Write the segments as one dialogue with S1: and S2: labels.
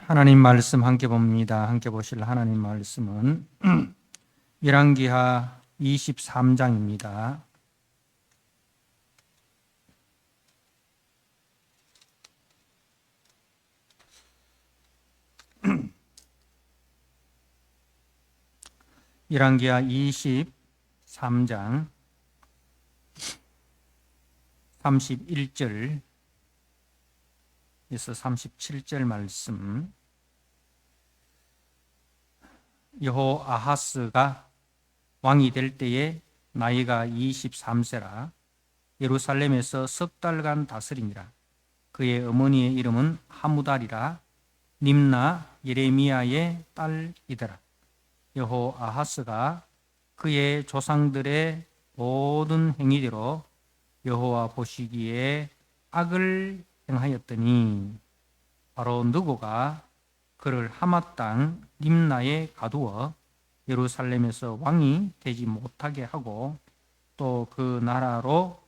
S1: 하나님 말씀 함께 봅니다. 함께 보실 하나님 말씀은 열왕기하 23장입니다. 열왕기하 23장 31절에서 37절 말씀. 여호아하스가 왕이 될 때에 나이가 23세라 예루살렘에서 석 달간 다스리니라. 그의 어머니의 이름은 하무달이라 림나 예레미야의 딸이더라. 여호아하스가 그의 조상들의 모든 행위대로 여호와 보시기에 악을 행하였더니 바로 느고가 그를 하마 땅 림나에 가두어 예루살렘에서 왕이 되지 못하게 하고 또 그 나라로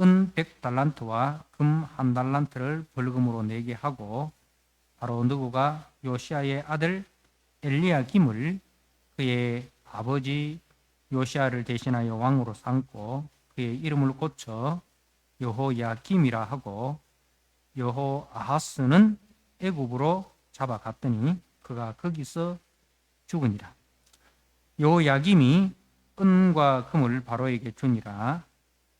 S1: 은 100달란트와 금 1달란트를 벌금으로 내게 하고 바로 느고가 요시아의 아들 엘리야김을 그의 아버지 요시아를 대신하여 왕으로 삼고 그의 이름을 고쳐 여호야김이라 하고 여호아하스는 애굽으로 잡아갔더니 그가 거기서 죽으니라. 여호야김이 은과 금을 바로에게 주니라.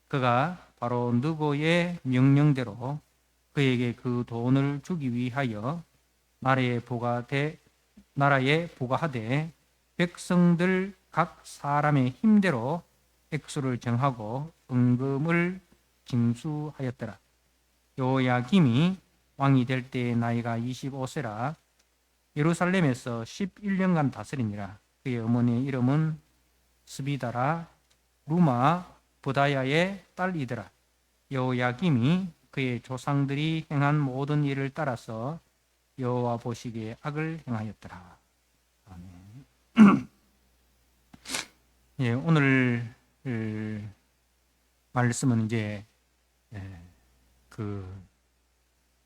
S1: 그가 바로 느고의 명령대로 그에게 그 돈을 주기 위하여 나라에 부과하되 백성들 각 사람의 힘대로 액수를 정하고 은금을 징수하였더라. 여호야김이 왕이 될 때의 나이가 25세라 예루살렘에서 11년간 다스리니라. 그의 어머니의 이름은 스비다라 루마 부다야의 딸이더라. 여호야김이 그의 조상들이 행한 모든 일을 따라서 여호와 보시기에 악을 행하였더라. 아멘. 예, 오늘 말씀은 이제 그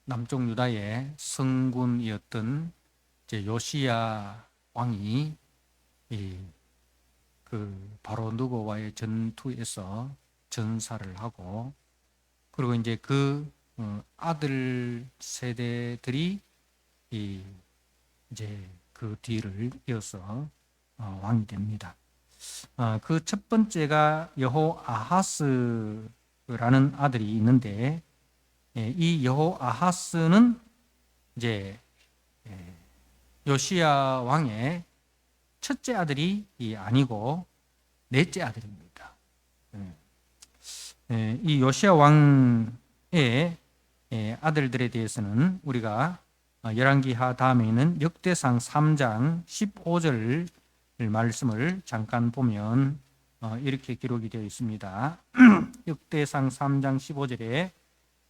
S1: 남쪽 유다의 성군이었던 이제 요시야 왕이 그 바로 느고와의 전투에서 전사를 하고 그리고 이제 그 아들 세대들이 이제 그 뒤를 이어서 왕이 됩니다. 그 첫 번째가 여호아하스라는 아들이 있는데 이 여호아하스는 이제 요시야 왕의 첫째 아들이 아니고 넷째 아들입니다. 이 요시야 왕의 아들들에 대해서는 우리가 열왕기하 다음에 있는 역대상 3장 15절 말씀을 잠깐 보면 이렇게 기록이 되어 있습니다. 역대상 3장 15절에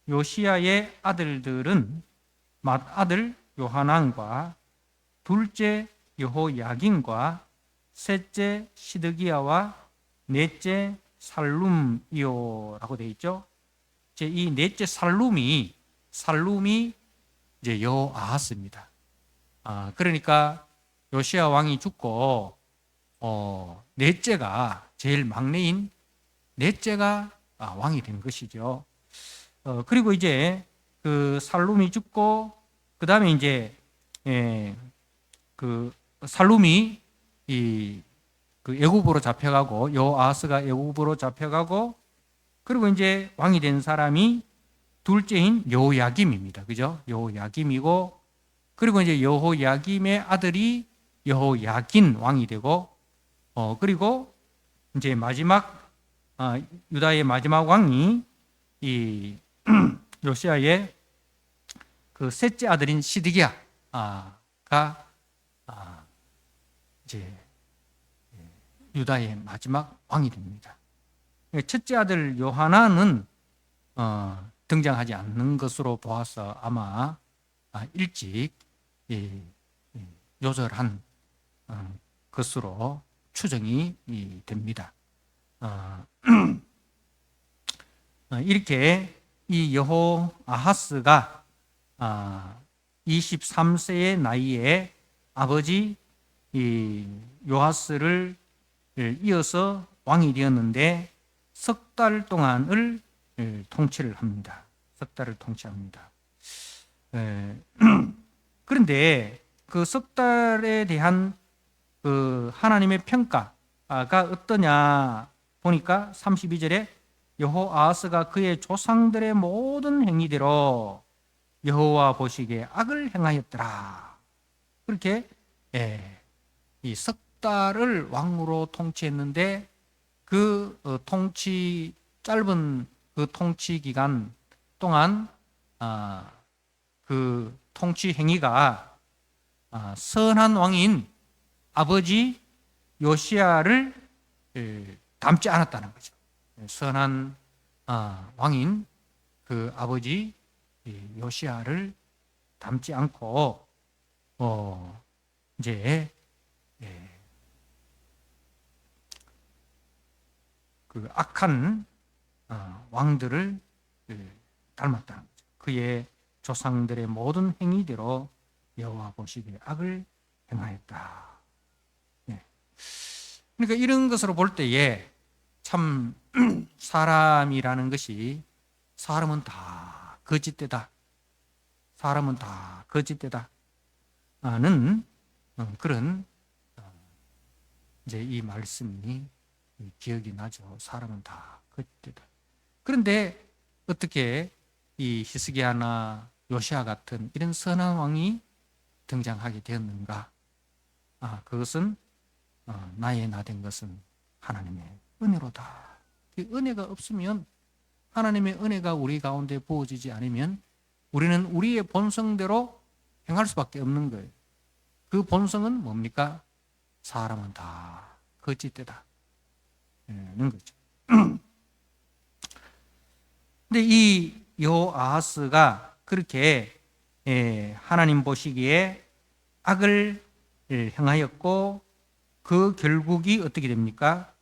S1: 요시야의 아들들은 맏아들 요하난과 둘째 여호야긴과 셋째 시드기야와 넷째 살룸이요라고 되어 있죠. 이 넷째 살룸이 이제 여호아하스입니다. 그러니까 요시야 왕이 죽고 넷째가 제일 막내인 넷째가 왕이 된 것이죠. 그리고 이제 그 살룸이 죽고 그 다음에 이제 그 살룸이 그 애굽으로 잡혀가고 여호아하스가 애굽으로 잡혀가고 그리고 이제 왕이 된 사람이 둘째인 여호야김입니다. 그죠? 여호야김이고 그리고 이제 여호야김의 아들이 여호야긴 왕이 되고 그리고 이제 마지막 유다의 마지막 왕이 이 요시야의 그 셋째 아들인 시드기야가 이제 유다의 마지막 왕이 됩니다. 첫째 아들 요하나는 등장하지 않는 것으로 보아서 아마 일찍 요절한 것으로 추정이 됩니다. 이렇게 이 여호아하스가 23세의 나이에 아버지 이 요아스를 이어서 왕이 되었는데 석 달 동안을 통치를 합니다. 석 달을 통치합니다. 그런데 그 석 달에 대한 그 하나님의 평가가 어떠냐 보니까 32절에 여호아하스가 그의 조상들의 모든 행위대로 여호와 보시기에 악을 행하였더라. 그렇게 이 석 달을 왕으로 통치했는데 그 짧은 그 통치 기간 동안 그 통치 행위가 선한 왕인 아버지 요시야를 닮지 않았다는 거죠. 선한 왕인 그 아버지 요시야를 닮지 않고 이제 그 악한 왕들을 닮았다는 거죠. 그의 조상들의 모든 행위대로 여호와 보시기에 악을 행하였다. 그러니까 이런 것으로 볼 때에 참 사람이라는 것이 사람은 다 거짓되다. 사람은 다 거짓되다. 는 그런 이제 이 말씀이 기억이 나죠. 사람은 다 거짓되다. 그런데 어떻게 이 히스기야나 요시야 같은 이런 선한 왕이 등장하게 되었는가? 그것은 나의 나된 것은 하나님의 은혜로다. 그 은혜가 없으면 하나님의 은혜가 우리 가운데 부어지지 않으면 우리는 우리의 본성대로 행할 수밖에 없는 거예요. 그 본성은 뭡니까? 사람은 다 거짓되다. 는 거죠. 근데 이 여호아하스가 그렇게 하나님 보시기에 악을 행하였고 그 결국이 어떻게 됩니까?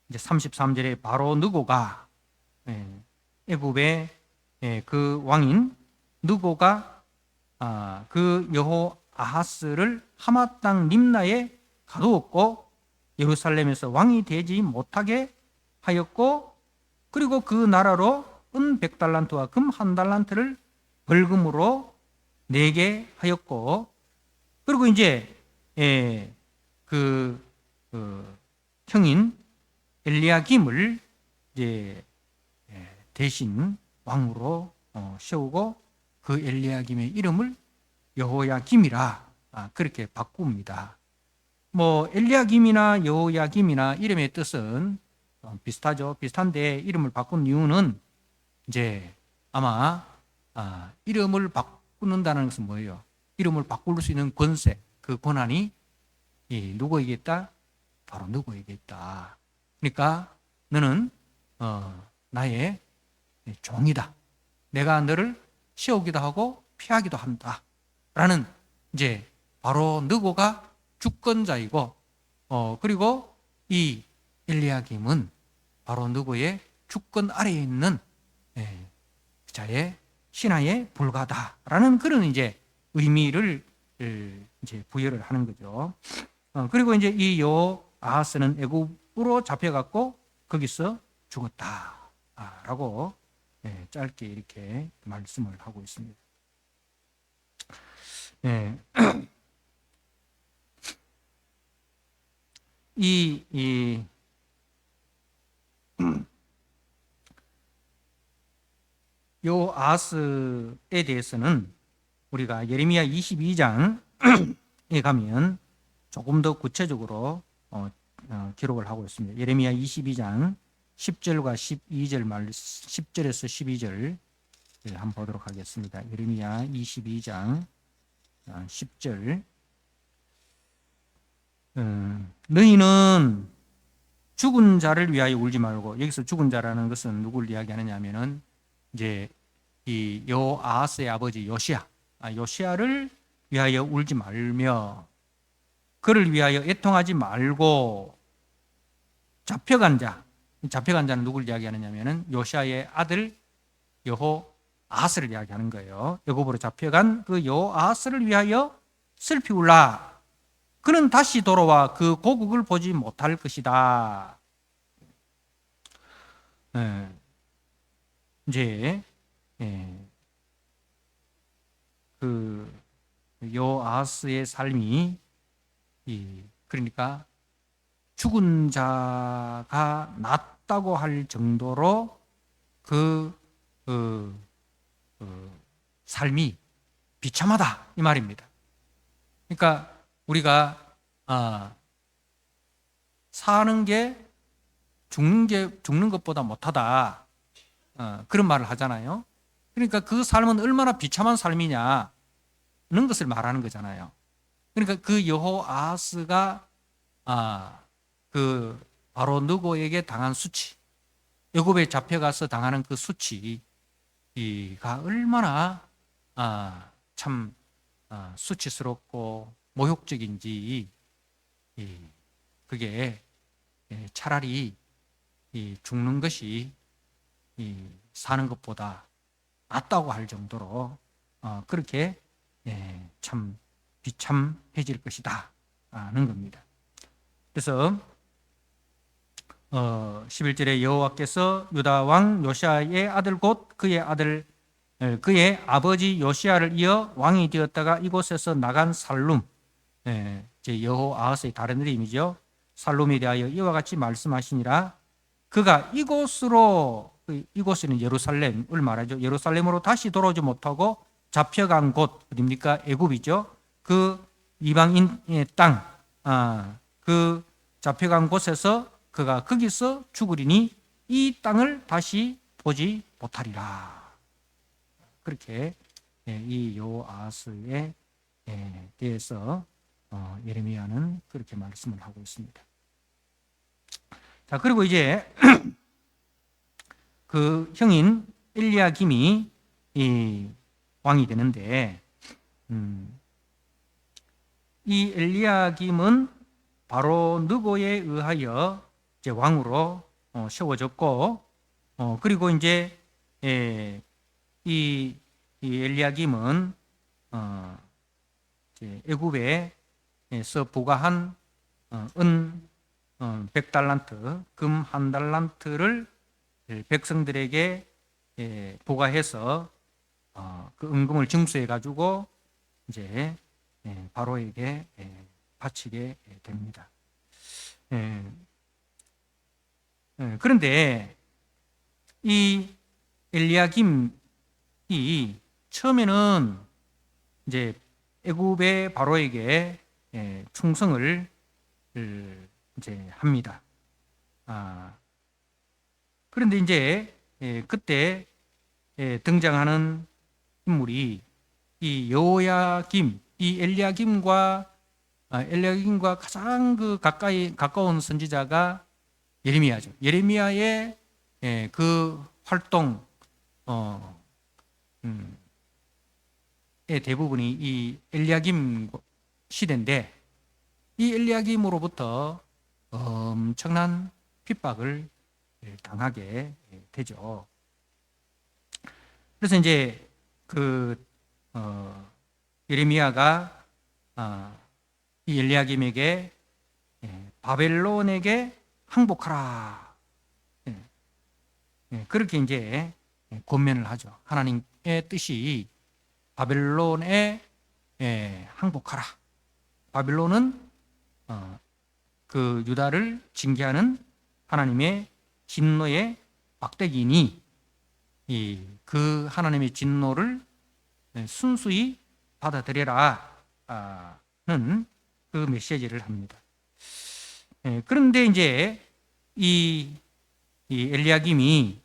S1: 이제 33절에 바로 느고가 애굽의 그 왕인 느고가 그 여호아하스를 하마 땅 림나에 가두었고 예루살렘에서 왕이 되지 못하게 하였고 그리고 그 나라로 은 100달란트와 금 1달란트를 벌금으로 내게 하였고 그리고 이제 그 형인 엘리야김을 이제 대신 왕으로 세우고 그 엘리야김의 이름을 여호야김이라 그렇게 바꿉니다. 뭐 엘리야김이나 여호야김이나 이름의 뜻은 비슷하죠. 비슷한데 이름을 바꾼 이유는 이제 아마 이름을 바꾼다는 것은 뭐예요? 이름을 바꿀 수 있는 권세, 그 권한이 누구에게 있다? 바로 누구에게 있다. 그러니까 너는 나의 종이다. 내가 너를 세우기도 하고 피하기도 한다. 라는 이제 바로 느고가 주권자이고 그리고 이 엘리야김은 바로 누구의 주권 아래에 있는 자의 신하에 불과하다라는 그런 이제 의미를 이제 부여를 하는 거죠. 그리고 이제 이 여호아하스는 애굽으로 잡혀갔고 거기서 죽었다라고 짧게 이렇게 말씀을 하고 있습니다. 이 여호아하스에 대해서는 우리가 예레미야 22장에 가면 조금 더 구체적으로 기록을 하고 있습니다. 예레미야 22장 10절과 12절 10절에서 12절 한번 보도록 하겠습니다. 예레미야 22장 10절 너희는 죽은 자를 위하여 울지 말고, 여기서 죽은 자라는 것은 누구를 이야기하느냐 하면은 이제 이 여호아하스의 아버지 요시야를 위하여 울지 말며 그를 위하여 애통하지 말고 잡혀간 자는 누구를 이야기하느냐 하면은 요시야의 아들 아하스를 이야기하는 거예요. 애굽으로 잡혀간 그 여호아하스를 위하여 슬피 울라. 그는 다시 돌아와 그 고국을 보지 못할 것이다. 예, 이제 그 여호아하스의 삶이 그러니까 죽은 자가 낫다고 할 정도로 그 삶이 비참하다 이 말입니다. 그러니까 우리가 사는 게 죽는 것보다 못하다 그런 말을 하잖아요. 그러니까 그 삶은 얼마나 비참한 삶이냐는 것을 말하는 거잖아요. 그러니까 그 여호아하스가 그 바로 느고에게 당한 수치, 애굽에 잡혀가서 당하는 그 수치가 얼마나 참 수치스럽고 모욕적인지 그게 차라리 죽는 것이 사는 것보다 낫다고 할 정도로 그렇게 참 비참해질 것이다 하는 겁니다. 그래서 11절에 여호와께서 유다 왕 요시아의 아들 곧 그의 아버지 요시아를 이어 왕이 되었다가 이곳에서 나간 살룸, 여호아하스의 다른 이름이죠. 살룸에 대하여 이와 같이 말씀하시니라. 그가 이곳은 예루살렘을 말하죠. 예루살렘으로 다시 돌아오지 못하고 잡혀간 곳 어디입니까? 애굽이죠. 그 이방인의 땅, 그 잡혀간 곳에서 그가 거기서 죽으리니 이 땅을 다시 보지 못하리라. 그렇게 이 여호아하스에 대해서 예레미야는 그렇게 말씀을 하고 있습니다. 자, 그리고 이제 그 형인 엘리야김이 왕이 되는데 이 엘리야김은 바로 느고에 의하여 이제 왕으로 세워졌고 그리고 이제 이 엘리야김은 애굽에서 부과한 은 100달란트, 금 1달란트를 백성들에게 부과해서 그 은금을 징수해 가지고 이제 바로에게 바치게 됩니다. 그런데 이 엘리야김이 처음에는 이제 애굽의 바로에게 충성을 이제 합니다. 그런데 이제 그때 등장하는 인물이 이 여호야김, 이 엘리야김과 가장 그 가까운 선지자가 예레미야죠. 예레미야의 그 활동 의 대부분이 이 엘리야김 시대인데 이 엘리야김으로부터 엄청난 핍박을 당하게 되죠. 그래서 이제 그 예레미야가 이 엘리야김에게 바벨론에게 항복하라. 그렇게 이제 권면을 하죠. 하나님의 뜻이 바벨론에 항복하라. 바벨론은 그 유다를 징계하는 하나님의 진노의 막대기니 그 하나님의 진노를 순수히 받아들여라는 그 메시지를 합니다. 그런데 이제 이 엘리야김이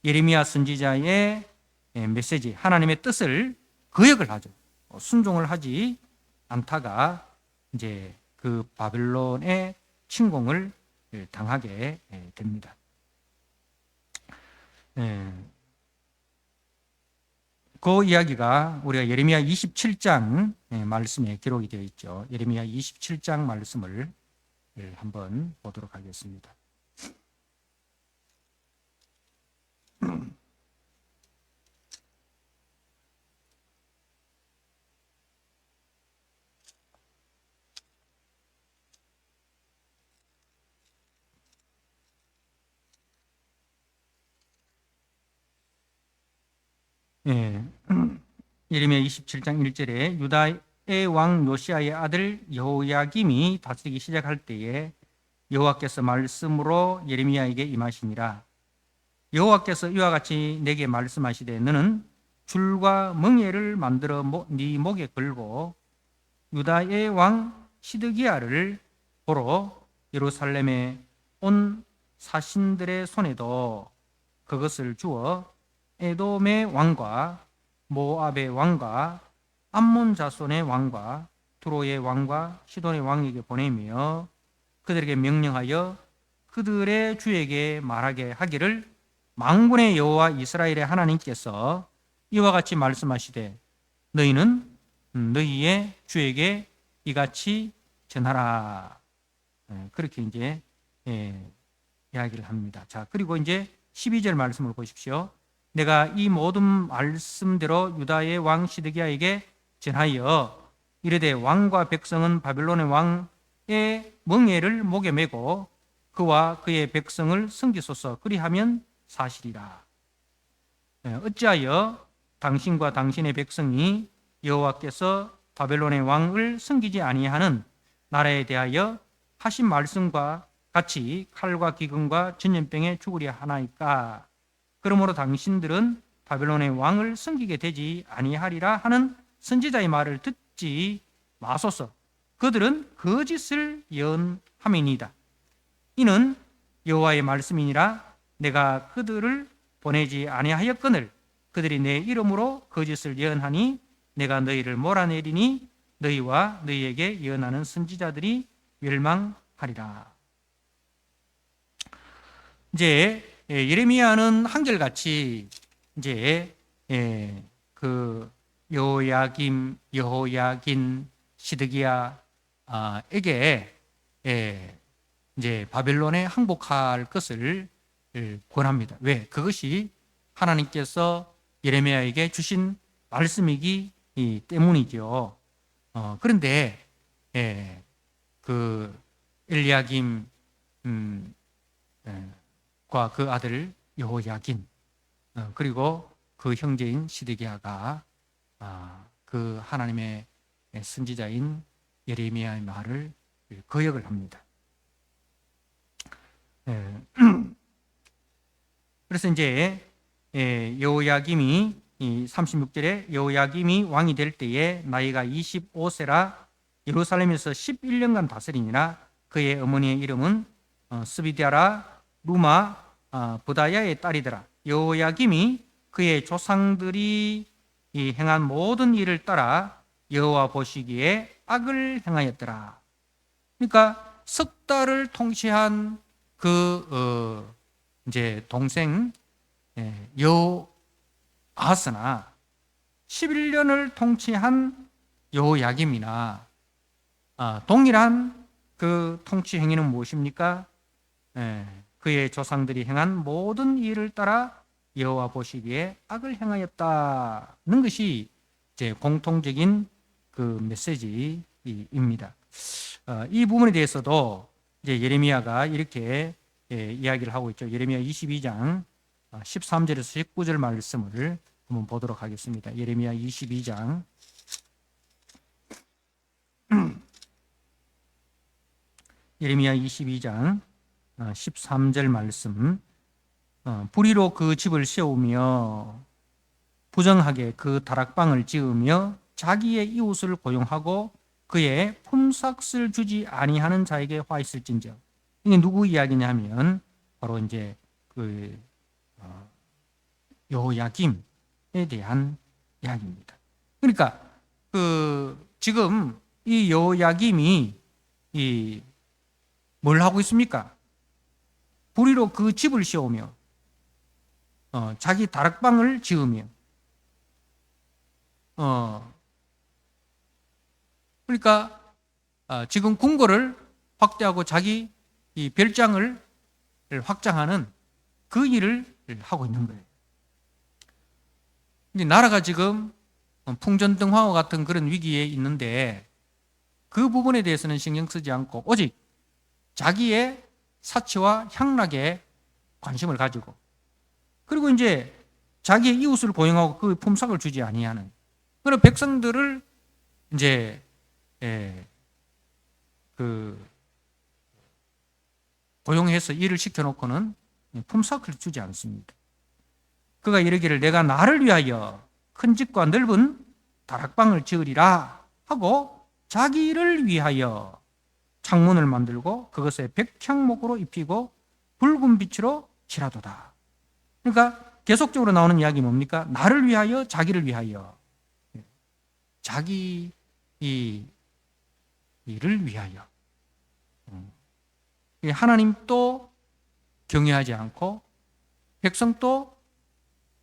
S1: 예레미야 선지자의 메시지, 하나님의 뜻을 거역을 하죠. 순종을 하지 않다가 이제 그 바벨론의 침공을 당하게 됩니다. 그 이야기가 우리가 예레미야 27장 말씀에 기록이 되어 있죠. 예레미야 27장 말씀을 한번 보도록 하겠습니다. 예. 예레미야 27장 1절에 유다의 왕 요시아의 아들 여호야김이 다스리기 시작할 때에 여호와께서 말씀으로 예레미야에게 임하시니라. 여호와께서 이와 같이 내게 말씀하시되 너는 줄과 멍에를 만들어 네 목에 걸고 유다의 왕 시드기야를 보러 예루살렘에 온 사신들의 손에도 그것을 주어 에돔의 왕과 모압의 왕과 암몬 자손의 왕과 두로의 왕과 시돈의 왕에게 보내며 그들에게 명령하여 그들의 주에게 말하게 하기를 만군의 여호와 이스라엘의 하나님께서 이와 같이 말씀하시되 너희는 너희의 주에게 이같이 전하라. 그렇게 이제 이야기를 합니다. 자, 그리고 이제 12절 말씀을 보십시오. 내가 이 모든 말씀대로 유다의 왕 시드기야에게 전하여 이르되 왕과 백성은 바벨론의 왕의 멍에를 목에 메고 그와 그의 백성을 섬기소서. 그리하면 사실이라. 어찌하여 당신과 당신의 백성이 여호와께서 바벨론의 왕을 섬기지 아니하는 나라에 대하여 하신 말씀과 같이 칼과 기근과 전염병에 죽으려 하나이까? 그러므로 당신들은 바벨론의 왕을 섬기게 되지 아니하리라 하는 선지자의 말을 듣지 마소서. 그들은 거짓을 예언함이니이다. 이는 여호와의 말씀이니라. 내가 그들을 보내지 아니하였거늘 그들이 내 이름으로 거짓을 예언하니 내가 너희를 몰아내리니 너희와 너희에게 예언하는 선지자들이 멸망하리라. 이제 예레미야는 한결같이 이제 그 여호야긴 시드기야에게 이제 바벨론에 항복할 것을 권합니다. 왜? 그것이 하나님께서 예레미야에게 주신 말씀이기 때문이죠. 그런데 그 엘리야김 과 그 아들 여호야긴 그리고 그 형제인 시드기야가 그 하나님의 선지자인 예레미야의 말을 거역을 합니다. 그래서 이제 여호야김이 36절에 여호야김이 왕이 될 때에 나이가 25세라 예루살렘에서 11년간 다스리니라. 그의 어머니의 이름은 스비디아라 루마 부다야의 딸이더라. 여호야김이 그의 조상들이 행한 모든 일을 따라 여호와 보시기에 악을 행하였더라. 그러니까 석 달을 통치한 그 이제 동생 여호아스나 11년을 통치한 여호야김이나 동일한 그 통치 행위는 무엇입니까? 그의 조상들이 행한 모든 일을 따라 여호와 보시기에 악을 행하였다는 것이 이제 공통적인 그 메시지입니다. 이 부분에 대해서도 이제 예레미야가 이렇게 이야기를 하고 있죠. 예레미야 22장 13절에서 19절 말씀을 한번 보도록 하겠습니다. 예레미야 22장 13절 말씀. 불의로 그 집을 세우며 부정하게 그 다락방을 지으며 자기의 이웃을 고용하고 그의 품삯을 주지 아니하는 자에게 화 있을진저. 이게 누구 이야기냐면 바로 이제 그 여호야김에 대한 이야기입니다. 그러니까 그 지금 이 여호야김이 뭘 하고 있습니까? 불의로 그 집을 세우며 자기 다락방을 지으며 그러니까 지금 궁궐을 확대하고 자기 이 별장을 확장하는 그 일을 하고 있는 거예요. 나라가 지금 풍전등화와 같은 그런 위기에 있는데 그 부분에 대해서는 신경 쓰지 않고 오직 자기의 사치와 향락에 관심을 가지고 그리고 이제 자기의 이웃을 고용하고 그 품삯을 주지 아니하는 그런 백성들을 이제 그 고용해서 일을 시켜놓고는 품삯을 주지 않습니다. 그가 이르기를 내가 나를 위하여 큰 집과 넓은 다락방을 지으리라 하고 자기를 위하여 창문을 만들고 그것에 백향목으로 입히고 붉은 빛으로 칠하도다. 그러니까 계속적으로 나오는 이야기 뭡니까? 나를 위하여 자기를 위하여 자기 일을 위하여 하나님도 경외하지 않고 백성도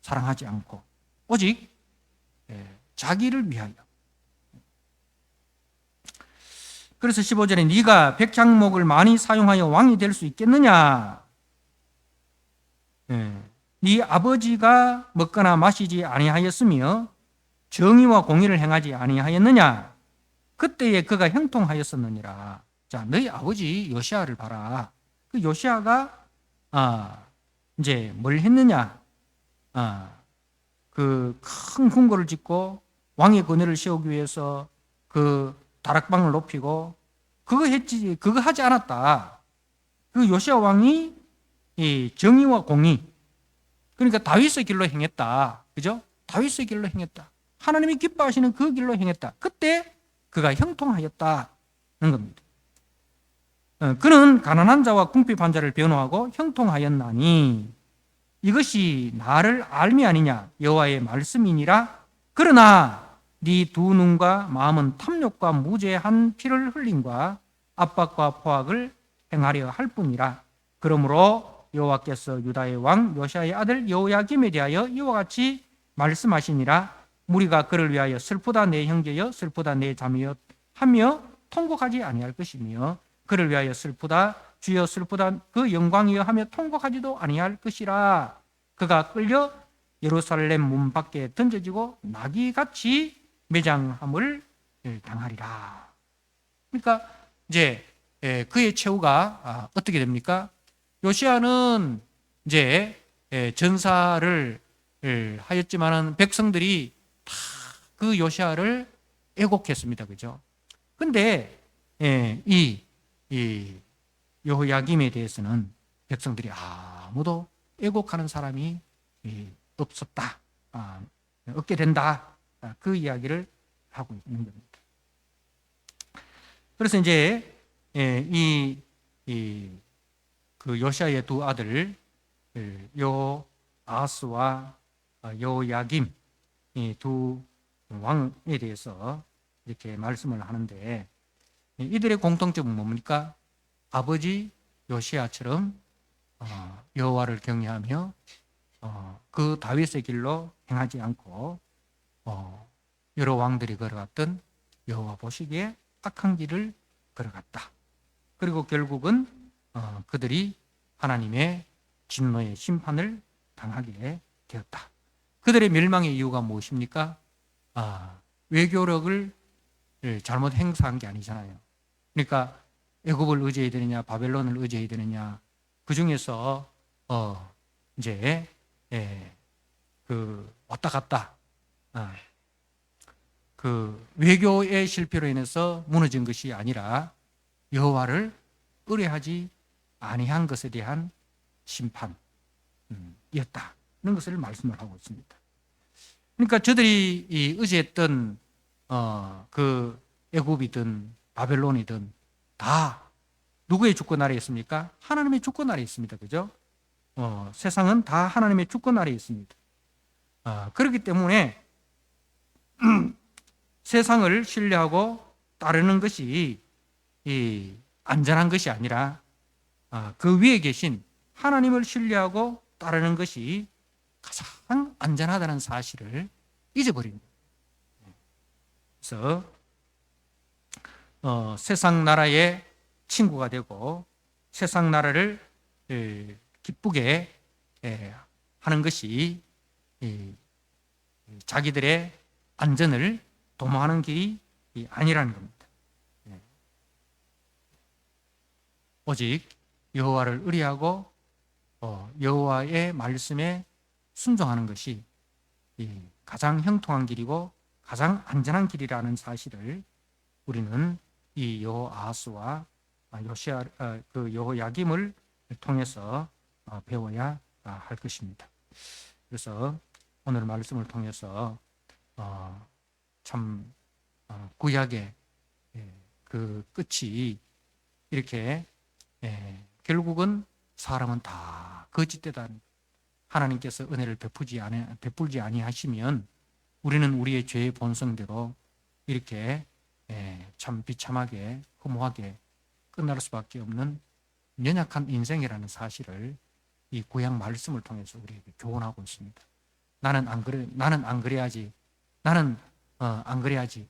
S1: 사랑하지 않고 오직 자기를 위하여. 그래서 15절에 네가 백향목을 많이 사용하여 왕이 될 수 있겠느냐? 네 아버지가 먹거나 마시지 아니하였으며 정의와 공의를 행하지 아니하였느냐? 그때에 그가 형통하였었느니라. 자, 너희 아버지 요시아를 봐라. 그 요시아가 이제 뭘 했느냐? 그 큰 궁궐을 짓고 왕의 권위를 세우기 위해서 그 다락방을 높이고 그거 하지 않았다. 그 요시아 왕이 이 정의와 공의, 그러니까 다윗의 길로 행했다. 그죠? 다윗의 길로 행했다. 하나님이 기뻐하시는 그 길로 행했다. 그때 그가 형통하였다는 겁니다. 그는 가난한 자와 궁핍한 자를 변호하고 형통하였나니 이것이 나를 알미 아니냐 여호와의 말씀이니라. 그러나 네 두 눈과 마음은 탐욕과 무죄한 피를 흘림과 압박과 포악을 행하려 할 뿐이라. 그러므로 여호와께서 유다의 왕 요시아의 아들 여호야김에 대하여 이와 같이 말씀하시니라. 무리가 그를 위하여 슬프다 내 형제여 슬프다 내 자매여 하며 통곡하지 아니할 것이며 그를 위하여 슬프다 주여 슬프다 그 영광이여 하며 통곡하지도 아니할 것이라. 그가 끌려 예루살렘 문 밖에 던져지고 나귀같이 매장함을 당하리라. 그러니까 이제 그의 최후가 어떻게 됩니까? 요시아는 이제 전사를 하였지만은 백성들이 다 그 요시아를 애곡했습니다. 그죠? 근데 이 여호야김에 대해서는 백성들이 아무도 애곡하는 사람이 없었다. 없게 된다. 그 이야기를 하고 있는 겁니다. 그래서 이제 그 요시아의 두 아들 여아스와 여야김 두 왕에 대해서 이렇게 말씀을 하는데 이들의 공통점은 뭡니까? 아버지 요시아처럼 여호와를 경외하며 그 다윗의 길로 행하지 않고 여러 왕들이 걸어갔던 여호와 보시기에 악한 길을 걸어갔다. 그리고 결국은 그들이 하나님의 진노의 심판을 당하게 되었다. 그들의 멸망의 이유가 무엇입니까? 외교력을 잘못 행사한 게 아니잖아요. 그러니까 애굽을 의지해야 되느냐, 바벨론을 의지해야 되느냐. 그 중에서 이제 그 왔다 갔다 그 외교의 실패로 인해서 무너진 것이 아니라 여호와를 의뢰하지 아니한 것에 대한 심판이었다는 것을 말씀을 하고 있습니다. 그러니까 저들이 의지했던 그 애굽이든 바벨론이든 다 누구의 주권 아래에 있습니까? 하나님의 주권 아래에 있습니다. 그죠? 세상은 다 하나님의 주권 아래에 있습니다. 그렇기 때문에 세상을 신뢰하고 따르는 것이 안전한 것이 아니라 그 위에 계신 하나님을 신뢰하고 따르는 것이 가장 안전하다는 사실을 잊어버립니다. 그래서 세상 나라의 친구가 되고 세상 나라를 기쁘게 하는 것이 자기들의 안전을 도모하는 길이 아니라는 겁니다. 오직 여호와를 의뢰하고 여호와의 말씀에 순종하는 것이 가장 형통한 길이고 가장 안전한 길이라는 사실을 우리는 이 여호아하스와 요시야 그 여호야김을 통해서 배워야 할 것입니다. 그래서 오늘 말씀을 통해서 참 구약의 그 끝이 이렇게 결국은 사람은 다 거짓되다. 하나님께서 은혜를 베풀지 아니하시면 우리는 우리의 죄의 본성대로 이렇게 참 비참하게 허무하게 끝날 수밖에 없는 연약한 인생이라는 사실을 이 구약 말씀을 통해서 우리에게 교훈하고 있습니다. 나는 안 그래야지. 나는 안 그래야지.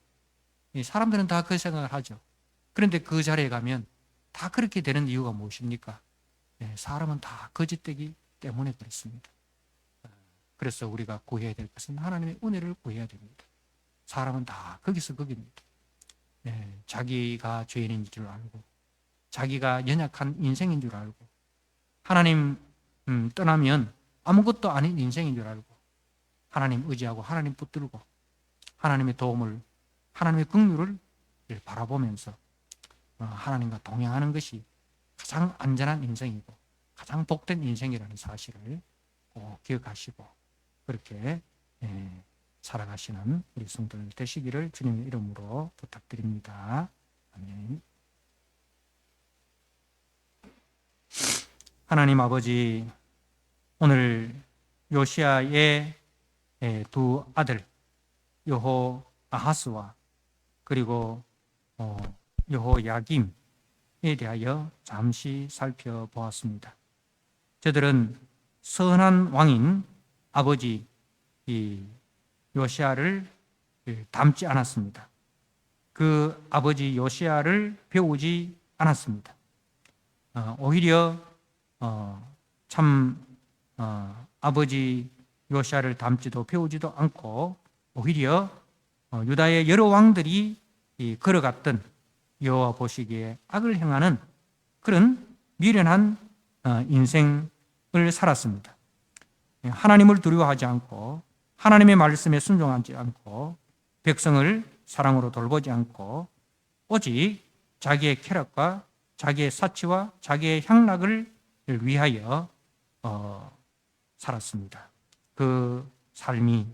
S1: 사람들은 다 그 생각을 하죠. 그런데 그 자리에 가면 다 그렇게 되는 이유가 무엇입니까? 사람은 다 거짓되기 때문에 그렇습니다. 그래서 우리가 구해야 될 것은 하나님의 은혜를 구해야 됩니다. 사람은 다 거기서 거기입니다. 자기가 죄인인 줄 알고 자기가 연약한 인생인 줄 알고 하나님 떠나면 아무것도 아닌 인생인 줄 알고 하나님 의지하고 하나님 붙들고 하나님의 도움을 하나님의 긍휼을 바라보면서 하나님과 동행하는 것이 가장 안전한 인생이고 가장 복된 인생이라는 사실을 꼭 기억하시고 그렇게 살아가시는 우리 성도들 되시기를 주님의 이름으로 부탁드립니다. 아멘. 하나님 아버지, 오늘 요시야의 두 아들 여호아하스와 그리고 여호야김에 대하여 잠시 살펴보았습니다. 저들은 선한 왕인 아버지 요시야를 닮지 않았습니다. 그 아버지 요시야를 배우지 않았습니다. 오히려 아버지 요시야를 닮지도 배우지도 않고 오히려 유다의 여러 왕들이 걸어갔던 여호와 보시기에 악을 행하는 그런 미련한 인생을 살았습니다. 하나님을 두려워하지 않고 하나님의 말씀에 순종하지 않고 백성을 사랑으로 돌보지 않고 오직 자기의 쾌락과 자기의 사치와 자기의 향락을 위하여 살았습니다. 그 삶이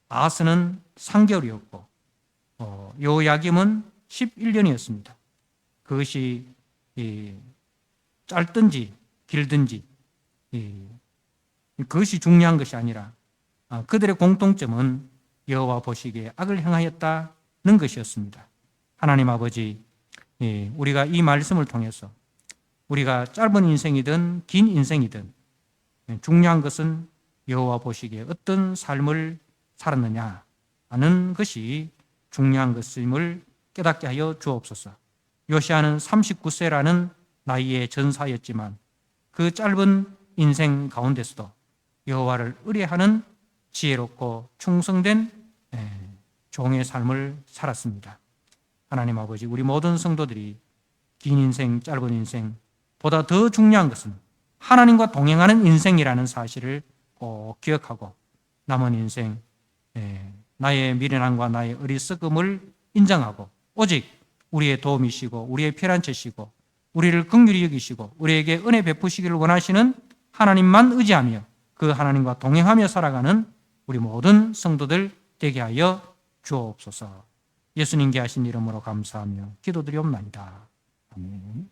S1: 아하스는 3개월이었고 여호야김은 11년이었습니다. 그것이 짧든지 길든지 그것이 중요한 것이 아니라 그들의 공통점은 여호와 보시기에 악을 행하였다는 것이었습니다. 하나님 아버지, 우리가 이 말씀을 통해서 우리가 짧은 인생이든 긴 인생이든 중요한 것은 여호와 보시기에 어떤 삶을 살았느냐 하는 것이 중요한 것임을 깨닫게 하여 주옵소서. 요시야는 39세라는 나이의 전사였지만 그 짧은 인생 가운데서도 여호와를 의뢰하는 지혜롭고 충성된 종의 삶을 살았습니다. 하나님 아버지, 우리 모든 성도들이 긴 인생, 짧은 인생 보다 더 중요한 것은 하나님과 동행하는 인생이라는 사실을 꼭 기억하고 남은 인생 나의 미련함과 나의 어리석음을 인정하고 오직 우리의 도움이시고 우리의 피난처시고 우리를 긍휼히 여기시고 우리에게 은혜 베푸시기를 원하시는 하나님만 의지하며 그 하나님과 동행하며 살아가는 우리 모든 성도들 되게 하여 주옵소서. 예수님께 하신 이름으로 감사하며 기도드리옵나이다. 아멘.